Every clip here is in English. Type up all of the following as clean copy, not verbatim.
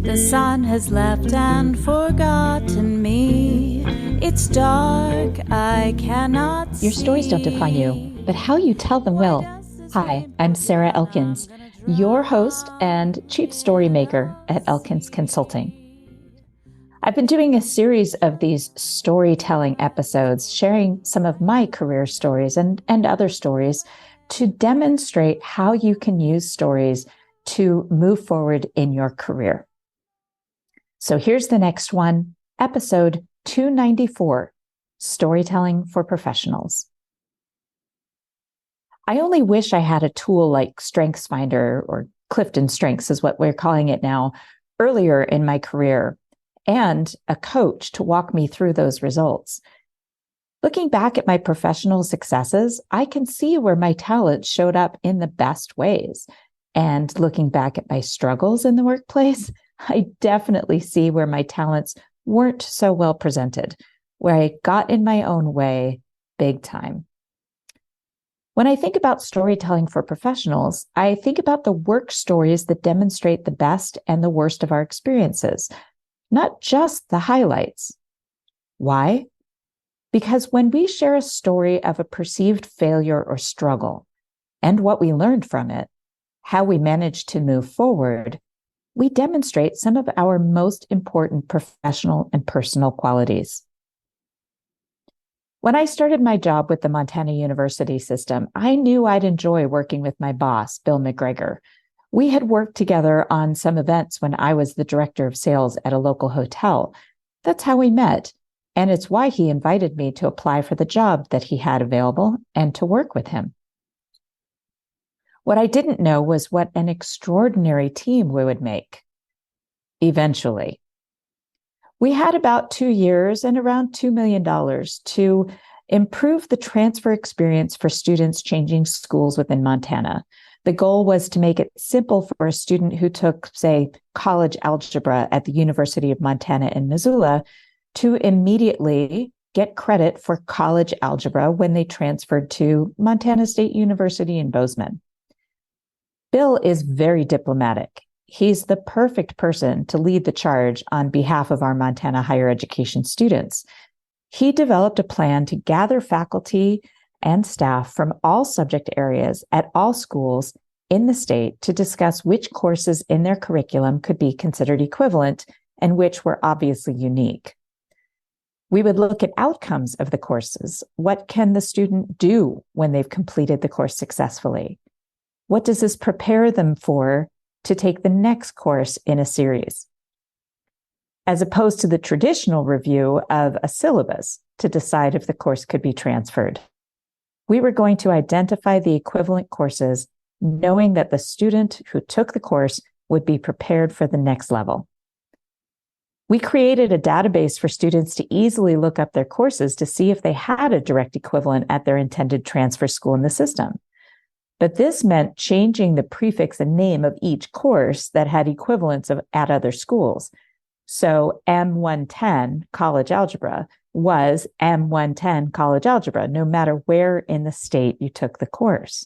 The sun has left and forgotten me. It's dark, I cannot see. Your stories don't define you, but how you tell them will. Hi, I'm Sarah Elkins, your host and chief story maker at Elkins Consulting. I've been doing a series of these storytelling episodes, sharing some of my career stories and other stories to demonstrate how you can use stories to move forward in your career. So here's the next one, episode 294, Storytelling for Professionals. I only wish I had a tool like StrengthsFinder, or Clifton Strengths is what we're calling it now, earlier in my career, and a coach to walk me through those results. Looking back at my professional successes, I can see where my talents showed up in the best ways. And looking back at my struggles in the workplace, I definitely see where my talents weren't so well presented, where I got in my own way big time. When I think about storytelling for professionals, I think about the work stories that demonstrate the best and the worst of our experiences, not just the highlights. Why? Because when we share a story of a perceived failure or struggle and what we learned from it, how we managed to move forward, we demonstrate some of our most important professional and personal qualities. When I started my job with the Montana University system, I knew I'd enjoy working with my boss, Bill McGregor. We had worked together on some events when I was the director of sales at a local hotel. That's how we met, and it's why he invited me to apply for the job that he had available and to work with him. What I didn't know was what an extraordinary team we would make. Eventually. We had about 2 years and around $2 million to improve the transfer experience for students changing schools within Montana. The goal was to make it simple for a student who took, say, college algebra at the University of Montana in Missoula to immediately get credit for college algebra when they transferred to Montana State University in Bozeman. Bill is very diplomatic. He's the perfect person to lead the charge on behalf of our Montana higher education students. He developed a plan to gather faculty and staff from all subject areas at all schools in the state to discuss which courses in their curriculum could be considered equivalent and which were obviously unique. We would look at outcomes of the courses. What can the student do when they've completed the course successfully? What does this prepare them for to take the next course in a series? As opposed to the traditional review of a syllabus to decide if the course could be transferred. We were going to identify the equivalent courses, knowing that the student who took the course would be prepared for the next level. We created a database for students to easily look up their courses to see if they had a direct equivalent at their intended transfer school in the system. But this meant changing the prefix and name of each course that had equivalents at other schools. So M110 college algebra was M110 college algebra, no matter where in the state you took the course.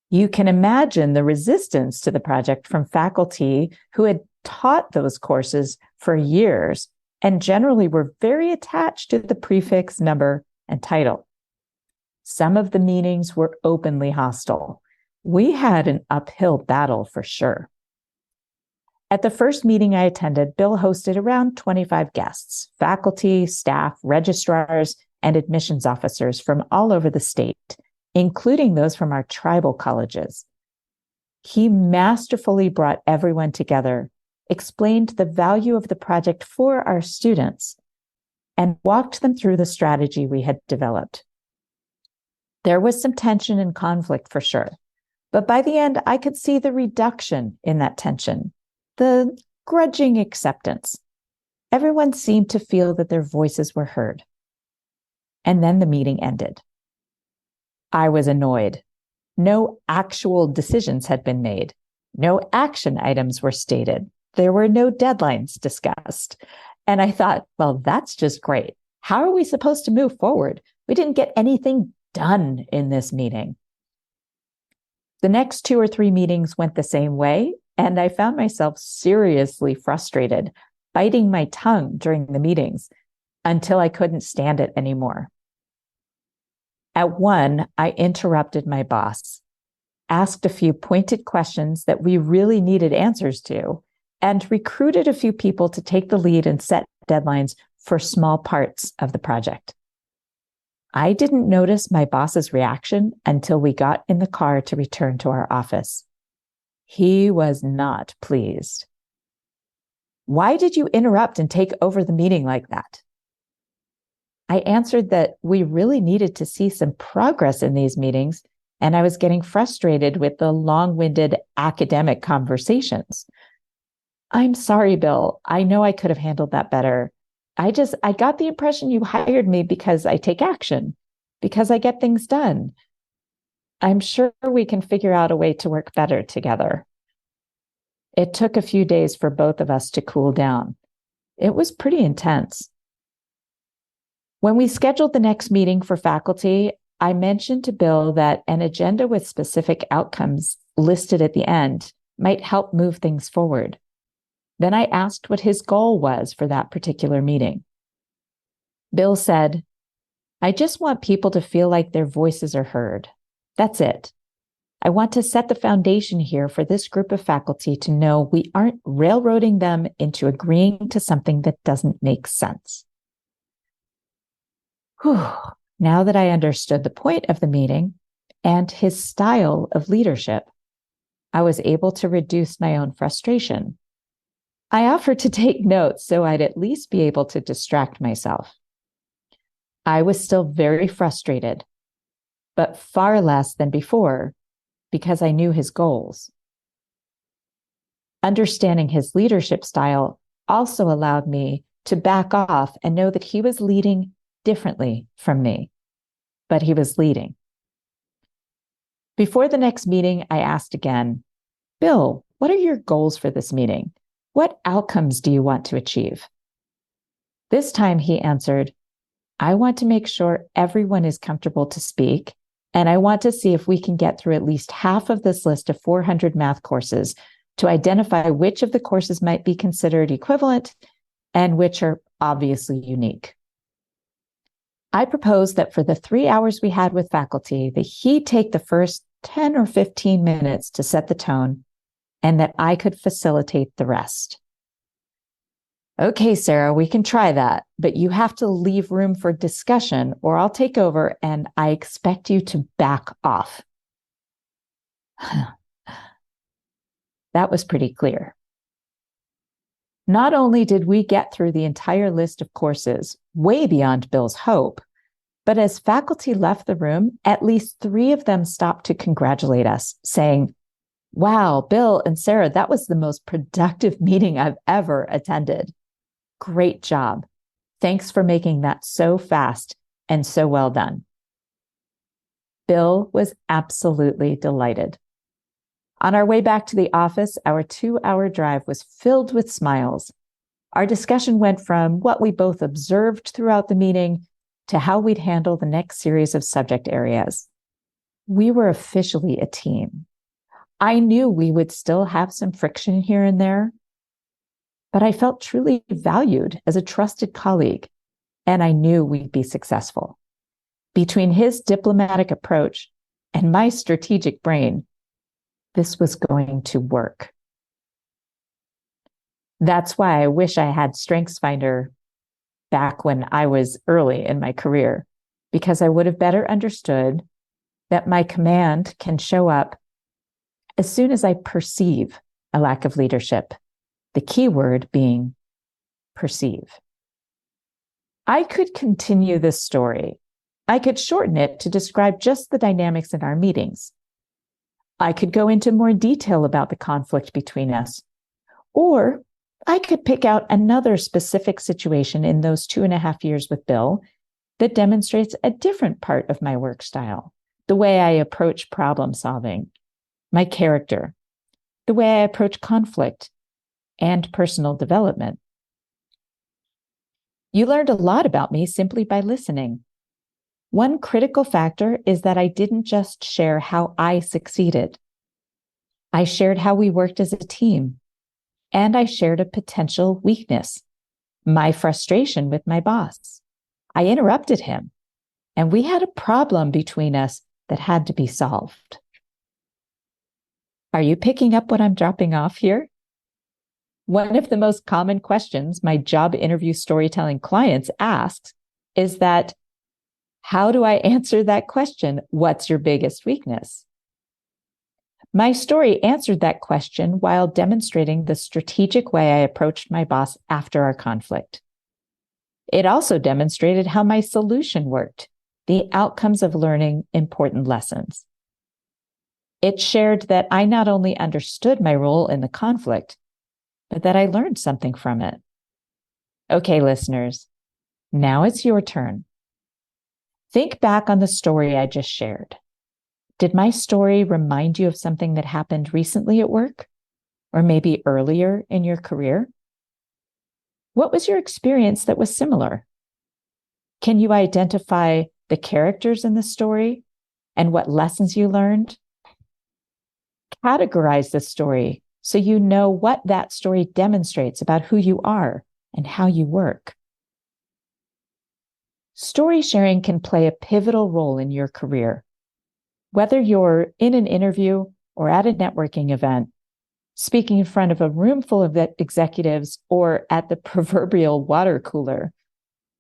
You can imagine the resistance to the project from faculty who had taught those courses for years and generally were very attached to the prefix, number, and title. Some of the meetings were openly hostile. We had an uphill battle for sure. At the first meeting I attended, Bill hosted around 25 guests, faculty, staff, registrars, and admissions officers from all over the state, including those from our tribal colleges. He masterfully brought everyone together, explained the value of the project for our students, and walked them through the strategy we had developed. There was some tension and conflict for sure, but by the end, I could see the reduction in that tension, the grudging acceptance. Everyone seemed to feel that their voices were heard. And then the meeting ended. I was annoyed. No actual decisions had been made. No action items were stated. There were no deadlines discussed. And I thought, well, that's just great. How are we supposed to move forward? We didn't get anything done in this meeting. The next 2 or 3 meetings went the same way, and I found myself seriously frustrated, biting my tongue during the meetings until I couldn't stand it anymore. At one, I interrupted my boss, asked a few pointed questions that we really needed answers to, and recruited a few people to take the lead and set deadlines for small parts of the project. I didn't notice my boss's reaction until we got in the car to return to our office. He was not pleased. "Why did you interrupt and take over the meeting like that?" I answered that we really needed to see some progress in these meetings, and I was getting frustrated with the long-winded academic conversations. "I'm sorry, Bill. I know I could have handled that better. I got the impression you hired me because I take action, because I get things done. I'm sure we can figure out a way to work better together." It took a few days for both of us to cool down. It was pretty intense. When we scheduled the next meeting for faculty, I mentioned to Bill that an agenda with specific outcomes listed at the end might help move things forward. Then I asked what his goal was for that particular meeting. Bill said, "I just want people to feel like their voices are heard. That's it. I want to set the foundation here for this group of faculty to know we aren't railroading them into agreeing to something that doesn't make sense." Whew. Now that I understood the point of the meeting and his style of leadership, I was able to reduce my own frustration. I offered to take notes so I'd at least be able to distract myself. I was still very frustrated, but far less than before because I knew his goals. Understanding his leadership style also allowed me to back off and know that he was leading differently from me, but he was leading. Before the next meeting, I asked again, "Bill, what are your goals for this meeting? What outcomes do you want to achieve?" This time he answered, "I want to make sure everyone is comfortable to speak, and I want to see if we can get through at least half of this list of 400 math courses to identify which of the courses might be considered equivalent and which are obviously unique." I proposed that for the 3 hours we had with faculty, that he take the first 10 or 15 minutes to set the tone, and that I could facilitate the rest. "Okay, Sarah, we can try that, but you have to leave room for discussion or I'll take over and I expect you to back off." That was pretty clear. Not only did we get through the entire list of courses, way beyond Bill's hope, but as faculty left the room, at least 3 of them stopped to congratulate us, saying, "Wow, Bill and Sarah, that was the most productive meeting I've ever attended. Great job. Thanks for making that so fast and so well done." Bill was absolutely delighted. On our way back to the office, our 2-hour drive was filled with smiles. Our discussion went from what we both observed throughout the meeting to how we'd handle the next series of subject areas. We were officially a team. I knew we would still have some friction here and there, but I felt truly valued as a trusted colleague, and I knew we'd be successful. Between his diplomatic approach and my strategic brain, this was going to work. That's why I wish I had StrengthsFinder back when I was early in my career, because I would have better understood that my command can show up as soon as I perceive a lack of leadership, the key word being perceive. I could continue this story. I could shorten it to describe just the dynamics in our meetings. I could go into more detail about the conflict between us, or I could pick out another specific situation in those 2.5 years with Bill that demonstrates a different part of my work style, the way I approach problem solving, my character, the way I approach conflict, and personal development. You learned a lot about me simply by listening. One critical factor is that I didn't just share how I succeeded. I shared how we worked as a team, and I shared a potential weakness, my frustration with my boss. I interrupted him, and we had a problem between us that had to be solved. Are you picking up what I'm dropping off here? One of the most common questions my job interview storytelling clients ask is that, how do I answer that question? What's your biggest weakness? My story answered that question while demonstrating the strategic way I approached my boss after our conflict. It also demonstrated how my solution worked, the outcomes of learning important lessons. It shared that I not only understood my role in the conflict, but that I learned something from it. Okay, listeners, now it's your turn. Think back on the story I just shared. Did my story remind you of something that happened recently at work, or maybe earlier in your career? What was your experience that was similar? Can you identify the characters in the story and what lessons you learned? Categorize the story so you know what that story demonstrates about who you are and how you work. Story sharing can play a pivotal role in your career. Whether you're in an interview or at a networking event, speaking in front of a room full of executives, or at the proverbial water cooler,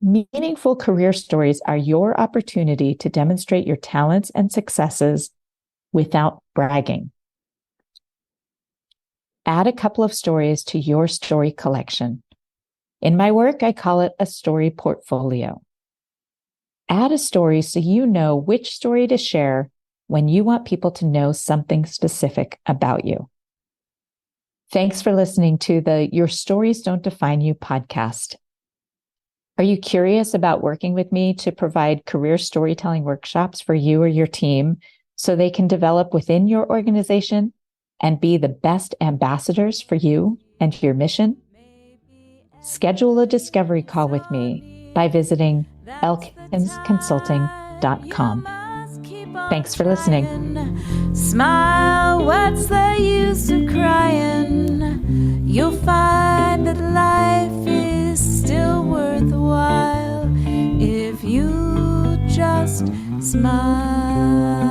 meaningful career stories are your opportunity to demonstrate your talents and successes without bragging. Add a couple of stories to your story collection. In my work, I call it a story portfolio. Add a story so you know which story to share when you want people to know something specific about you. Thanks for listening to the Your Stories Don't Define You podcast. Are you curious about working with me to provide career storytelling workshops for you or your team so they can develop within your organization and be the best ambassadors for you and your mission? Schedule a discovery call with me by visiting elkinsconsulting.com. Thanks for listening. Smile, what's the use of crying? You'll find that life is still worthwhile if you just smile.